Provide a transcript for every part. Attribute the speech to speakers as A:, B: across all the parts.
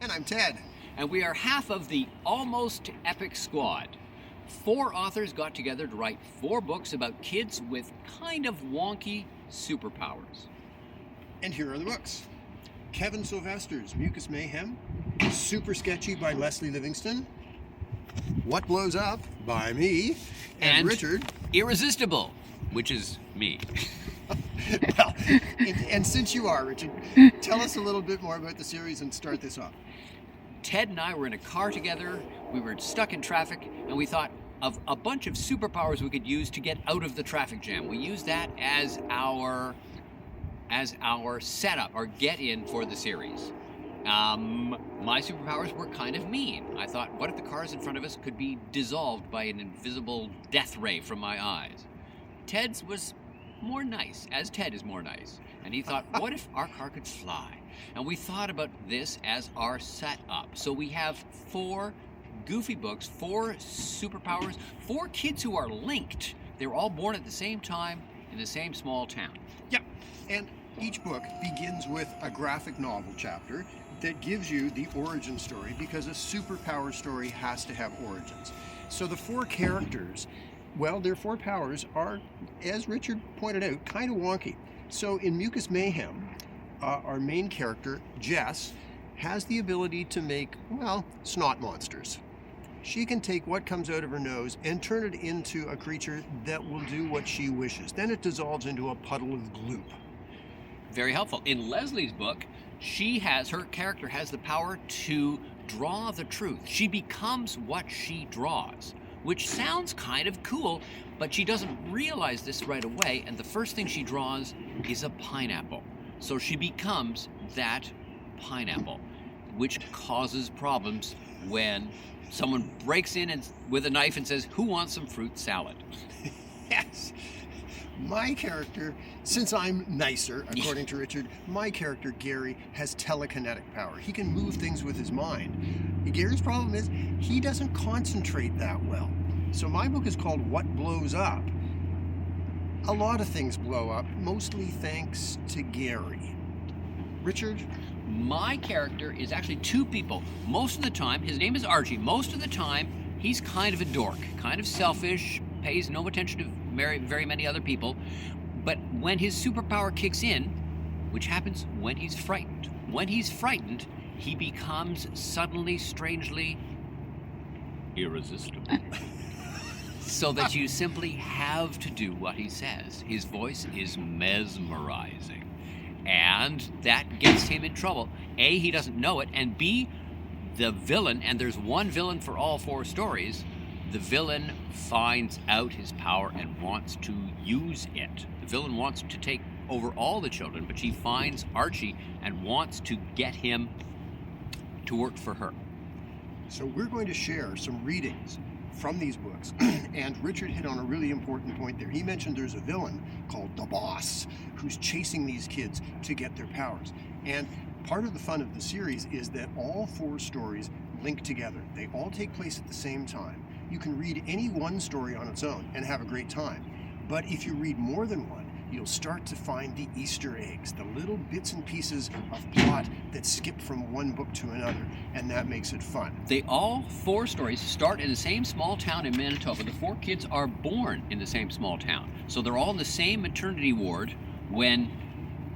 A: And I'm Ted.
B: And we are half of the almost epic squad. 4 authors got together to write 4 books about kids with kind of wonky superpowers.
A: And here are the books. Kevin Sylvester's Mucus Mayhem, Super Sketchy by Leslie Livingston, What Blows Up by me, and Richard.
B: Irresistible, which is me.
A: Well, and since you are, Richard, tell us a little bit more about the series and start this off.
B: Ted and I were in a car together, we were stuck in traffic, and we thought of a bunch of superpowers we could use to get out of the traffic jam. We used that as our setup, our get-in for the series. My superpowers were kind of mean. I thought, what if the cars in front of us could be dissolved by an invisible death ray from my eyes? Ted's was more nice, as Ted is more nice. And he thought, what if our car could fly? And we thought about this as our setup. So we have 4 goofy books, 4 superpowers, 4 kids who are linked. They were all born at the same time in the same small town.
A: Yeah, and each book begins with a graphic novel chapter that gives you the origin story, because a superpower story has to have origins. So the 4 characters, well, their 4 powers are, as Richard pointed out, kind of wonky. So in Mucus Mayhem, our main character, Jess, has the ability to make, well, snot monsters. She can take what comes out of her nose and turn it into a creature that will do what she wishes. Then it dissolves into a puddle of gloop.
B: Very helpful. In Leslie's book, her character has the power to draw the truth. She becomes what she draws, which sounds kind of cool, but she doesn't realize this right away, and the first thing she draws is a pineapple. So she becomes that pineapple, which causes problems when someone breaks in with a knife and says, "Who wants some fruit salad?"
A: Yes. My character, since I'm nicer, according to Richard, my character, Gary, has telekinetic power. He can move things with his mind. Gary's problem is he doesn't concentrate that well. So my book is called What Blows Up. A lot of things blow up, mostly thanks to Gary. Richard?
B: My character is actually 2 people. Most of the time, his name is Archie. Most of the time, he's kind of a dork, kind of selfish, pays no attention to very many other people. But when his superpower kicks in, which happens when he's frightened, he becomes suddenly, strangely irresistible. So that you simply have to do what he says. His voice is mesmerizing. And that gets him in trouble. A, he doesn't know it, and B, the villain, and there's one villain for all 4 stories, the villain finds out his power and wants to use it. The villain wants to take over all the children, but she finds Archie and wants to get him to work for her.
A: So we're going to share some readings from these books, and Richard hit on a really important point there. He mentioned there's a villain called the Boss who's chasing these kids to get their powers. And part of the fun of the series is that all 4 stories link together. They all take place at the same time. You can read any one story on its own and have a great time. But if you read more than one, you'll start to find the Easter eggs, the little bits and pieces of plot that skip from one book to another, and that makes it fun.
B: They all 4 stories start in the same small town in Manitoba. The 4 kids are born in the same small town. So they're all in the same maternity ward when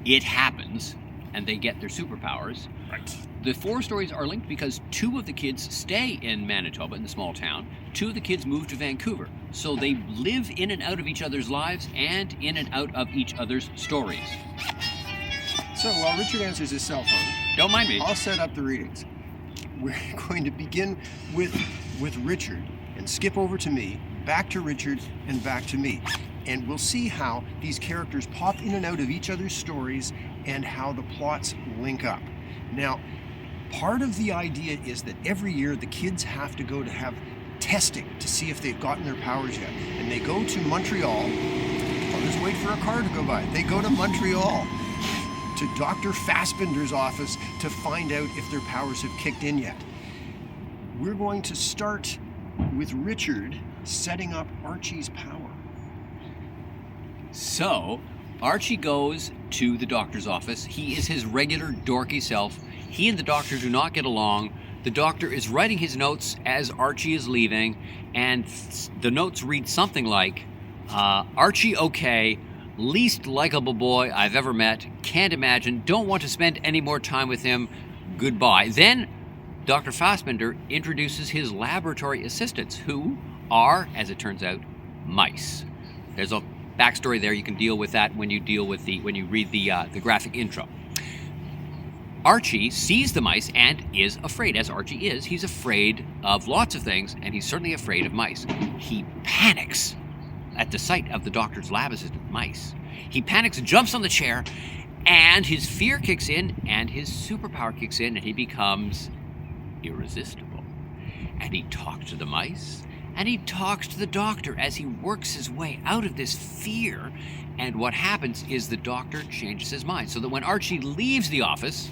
B: it happens and they get their superpowers.
A: Right.
B: The 4 stories are linked because 2 of the kids stay in Manitoba, in the small town. 2 of the kids move to Vancouver. So they live in and out of each other's lives and in and out of each other's stories.
A: So while Richard answers his cell phone,
B: Don't mind me.
A: I'll set up the readings. We're going to begin with Richard and skip over to me, back to Richard, and back to me. And we'll see how these characters pop in and out of each other's stories and how the plots link up. Now, part of the idea is that every year the kids have to go to have testing to see if they've gotten their powers yet. And they go to Montreal. I'll just wait for a car to go by. They go to Montreal to Dr. Fassbinder's office to find out if their powers have kicked in yet. We're going to start with Richard setting up Archie's power.
B: So, Archie goes to the doctor's office. He is his regular dorky self. He and the doctor do not get along. The doctor is writing his notes as Archie is leaving, and the notes read something like, Archie okay, least likable boy I've ever met, can't imagine, don't want to spend any more time with him, goodbye. Then Dr. Fassbender introduces his laboratory assistants, who are, as it turns out, mice. There's a backstory there. You can deal with that when you read the graphic intro. Archie sees the mice and is afraid. As Archie is, he's afraid of lots of things, and he's certainly afraid of mice. He panics at the sight of the doctor's lab assistant mice. He panics, jumps on the chair, and his fear kicks in, and his superpower kicks in, and he becomes irresistible. And he talks to the mice, and he talks to the doctor as he works his way out of this fear. And what happens is the doctor changes his mind, so that when Archie leaves the office,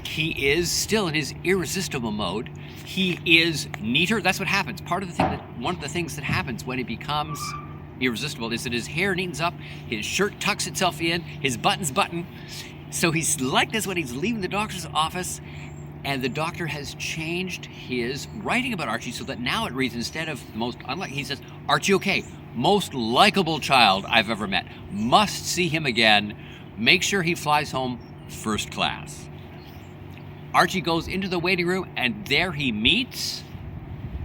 B: he is still in his irresistible mode. He is neater. That's what happens. One of the things that happens when he becomes irresistible is that his hair neatens up, his shirt tucks itself in, his buttons button. So he's like this when he's leaving the doctor's office, and the doctor has changed his writing about Archie so that now it reads, instead of most unlike, he says, Archie okay, most likable child I've ever met. Must see him again. Make sure he flies home first class. Archie goes into the waiting room, and there he meets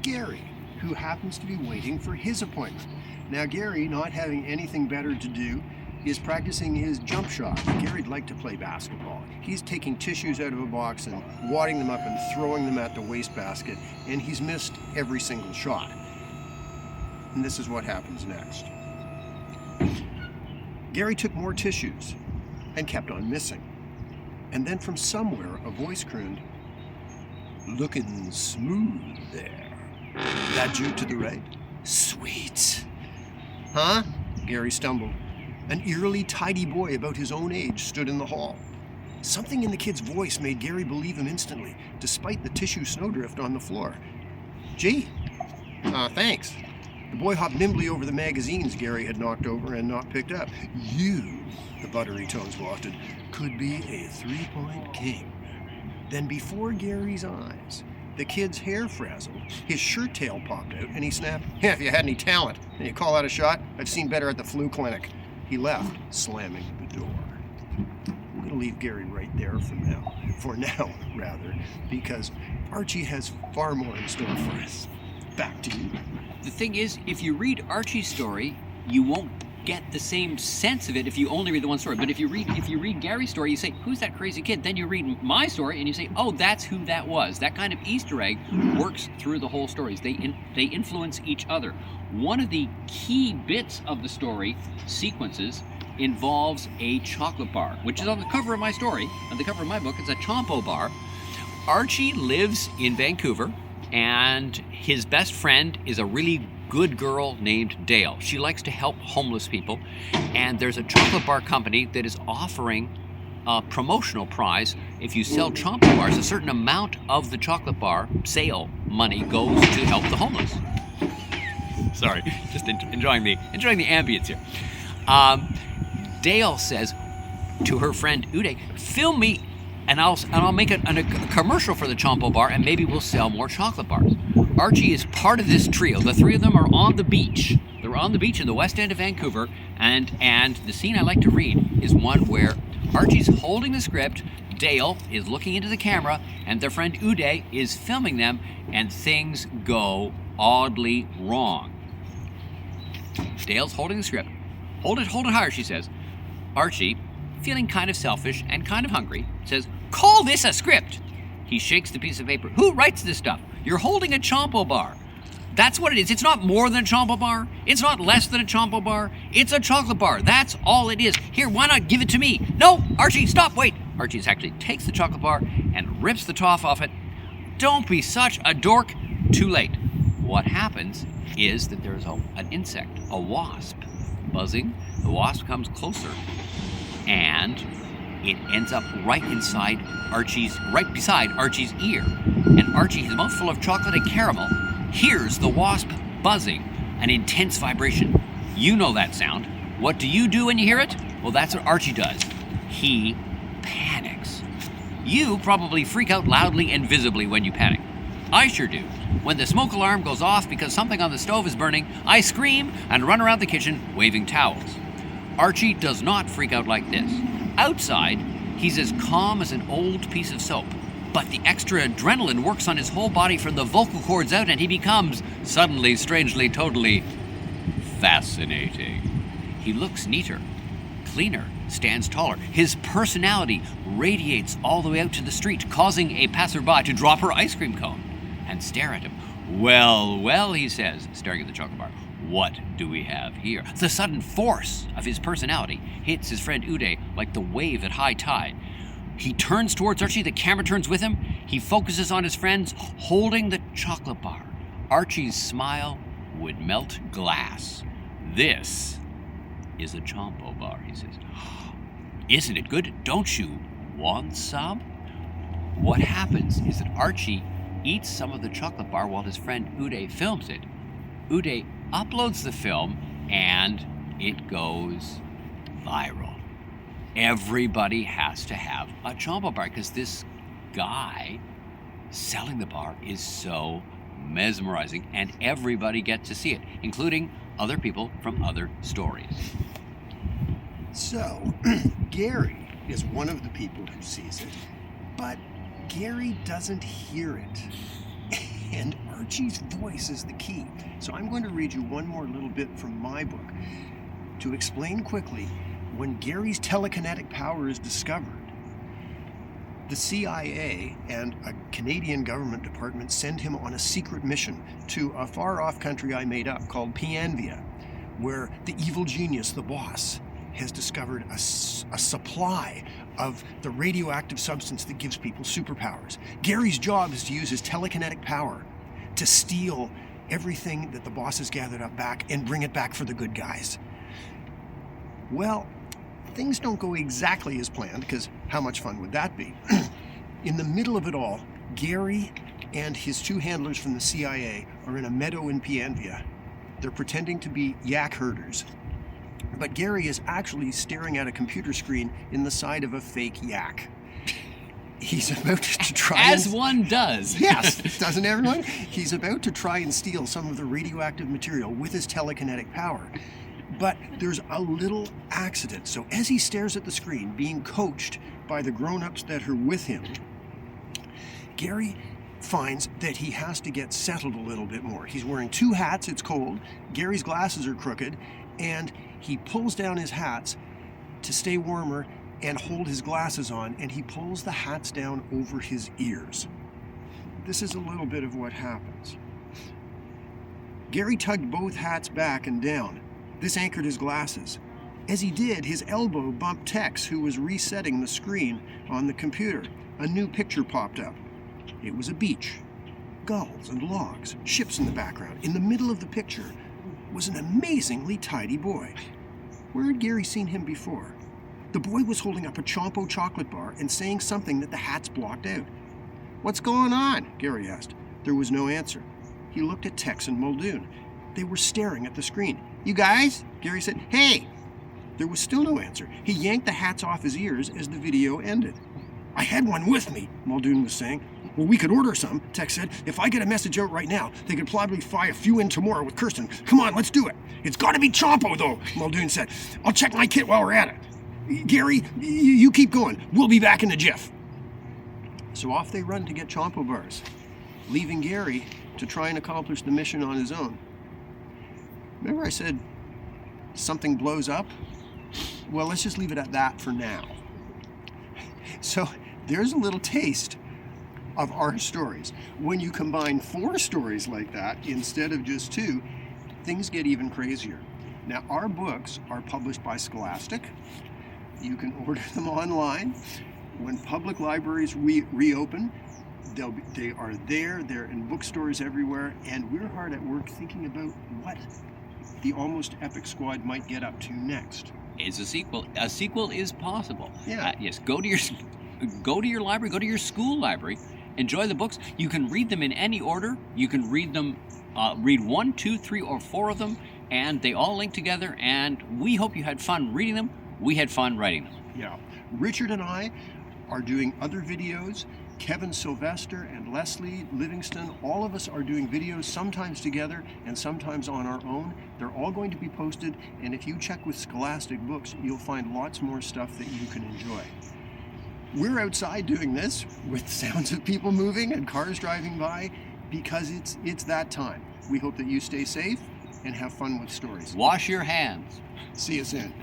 A: Gary, who happens to be waiting for his appointment. Now, Gary, not having anything better to do, is practicing his jump shot. Gary'd like to play basketball. He's taking tissues out of a box and wadding them up and throwing them at the wastebasket, and he's missed every single shot. And this is what happens next. Gary took more tissues and kept on missing. And then from somewhere, a voice crooned, "Looking smooth there. That you to the right? Sweet." Huh? Gary stumbled. An eerily tidy boy about his own age stood in the hall. Something in the kid's voice made Gary believe him instantly, despite the tissue snowdrift on the floor. "Gee, thanks." The boy hopped nimbly over the magazines Gary had knocked over and not picked up. "You," the buttery tones wafted, "could be a 3-point king." Then before Gary's eyes, the kid's hair frazzled, his shirt tail popped out, and he snapped, "Yeah, if you had any talent, and you call that a shot, I've seen better at the flu clinic." He left, slamming the door. I'm going to leave Gary right there for now, because Archie has far more in store for us. Back to you.
B: The thing is, if you read Archie's story, you won't get the same sense of it if you only read the one story. But if you read Gary's story, you say, "Who's that crazy kid?" Then you read my story and you say, "Oh, that's who that was." That kind of Easter egg works through the whole stories. They influence each other. One of the key bits of the story sequences involves a chocolate bar, which is on the cover of my story. On the cover of my book, it's a Chompo bar. Archie lives in Vancouver, and his best friend is a really good girl named Dale. She likes to help homeless people, and there's a chocolate bar company that is offering a promotional prize. If you sell Chompo bars, a certain amount of the chocolate bar sale money goes to help the homeless. Sorry, just enjoying the ambience here. Dale says to her friend Uday, "Film me, and I'll make a commercial for the Chompo bar, and maybe we'll sell more chocolate bars." Archie is part of this trio. The three of them are on the beach. They're on the beach in the west end of Vancouver, and the scene I like to read is one where Archie's holding the script, Dale is looking into the camera, and their friend Uday is filming them, and things go oddly wrong. Dale's holding the script. Hold it higher, she says. Archie, feeling kind of selfish and kind of hungry, says, "Call this a script." He shakes the piece of paper. "Who writes this stuff? You're holding a Chompo bar. That's what it is. It's not more than a Chompo bar. It's not less than a Chompo bar. It's a chocolate bar. That's all it is. Here, why not give it to me?" "No, Archie, stop, wait." Archie actually takes the chocolate bar and rips the top off it. "Don't be such a dork." Too late. What happens is that there's an insect, a wasp, buzzing. The wasp comes closer, and it ends up right beside Archie's ear. And Archie, his mouth full of chocolate and caramel, hears the wasp buzzing, an intense vibration. You know that sound. What do you do when you hear it? Well, that's what Archie does. He panics. You probably freak out loudly and visibly when you panic. I sure do. When the smoke alarm goes off because something on the stove is burning, I scream and run around the kitchen waving towels. Archie does not freak out like this. Outside, he's as calm as an old piece of soap. But the extra adrenaline works on his whole body from the vocal cords out, and he becomes, suddenly, strangely, totally fascinating. He looks neater, cleaner, stands taller. His personality radiates all the way out to the street, causing a passerby to drop her ice cream cone and stare at him. Well, well, he says, staring at the chocolate bar. What do we have here? The sudden force of his personality hits his friend Uday like the wave at high tide. He turns towards Archie, the camera turns with him. He focuses on his friends, holding the chocolate bar. Archie's smile would melt glass. This is a Chompo bar, he says. Isn't it good? Don't you want some? What happens is that Archie eats some of the chocolate bar while his friend Uday films it. Uday uploads the film and it goes viral. Everybody has to have a Chompo bar because this guy selling the bar is so mesmerizing, and everybody gets to see it, including other people from other stories.
A: So, Gary is one of the people who sees it, but Gary doesn't hear it. And Archie's voice is the key. So I'm going to read you one more little bit from my book. To explain quickly, when Gary's telekinetic power is discovered, the CIA and a Canadian government department send him on a secret mission to a far-off country I made up called Pianvia, where the evil genius, the boss, has discovered a supply of the radioactive substance that gives people superpowers. Gary's job is to use his telekinetic power to steal everything that the boss has gathered up back and bring it back for the good guys. Well, things don't go exactly as planned, because how much fun would that be? In the middle of it all, Gary and his two handlers from the CIA are in a meadow in Pianvia. They're pretending to be yak herders. But Gary is actually staring at a computer screen in the side of a fake yak. He's about to try
B: As one does.
A: Yes, doesn't everyone? He's about to try and steal some of the radioactive material with his telekinetic power. But there's a little accident. So as he stares at the screen, being coached by the grown-ups that are with him, Gary finds that he has to get settled a little bit more. He's wearing two hats, it's cold, Gary's glasses are crooked, and he pulls down his hats to stay warmer and hold his glasses on, and he pulls the hats down over his ears. This is a little bit of what happens. Gary tugged both hats back and down. This anchored his glasses. As he did, his elbow bumped Tex, who was resetting the screen on the computer. A new picture popped up. It was a beach. Gulls and logs, ships in the background. In the middle of the picture was an amazingly tidy boy. Where had Gary seen him before? The boy was holding up a Chompo chocolate bar and saying something that the hats blocked out. "What's going on?" Gary asked. There was no answer. He looked at Tex and Muldoon. They were staring at the screen. "You guys?" Gary said. "Hey!" There was still no answer. He yanked the hats off his ears as the video ended. "I had one with me," Muldoon was saying. "Well, we could order some," Tex said. "If I get a message out right now, they could probably fly a few in tomorrow with Kirsten. Come on, let's do it." "It's got to be Chompo, though," Muldoon said. "I'll check my kit while we're at it. Gary, you keep going. We'll be back in a jiff." So off they run to get Chompo bars, leaving Gary to try and accomplish the mission on his own. Remember I said something blows up? Well, let's just leave it at that for now. So there's a little taste of our stories. When you combine 4 stories like that instead of just 2, things get even crazier. Now, our books are published by Scholastic. You can order them online. When public libraries reopen, they are there. They're in bookstores everywhere, and we're hard at work thinking about what the Almost Epic Squad might get up to next.
B: Is a sequel. A sequel is possible.
A: Yeah.
B: Yes. Go to your library. Go to your school library. Enjoy the books. You can read them in any order. You can read them. Read 1, 2, 3, or 4 of them, and they all link together. And we hope you had fun reading them. We had fun writing them.
A: Yeah. Richard and I are doing other videos. Kevin Sylvester and Leslie Livingston, all of us are doing videos, sometimes together and sometimes on our own. They're all going to be posted, and if you check with Scholastic Books, you'll find lots more stuff that you can enjoy. We're outside doing this with sounds of people moving and cars driving by because it's that time. We hope that you stay safe and have fun with stories.
B: Wash your hands.
A: See you soon.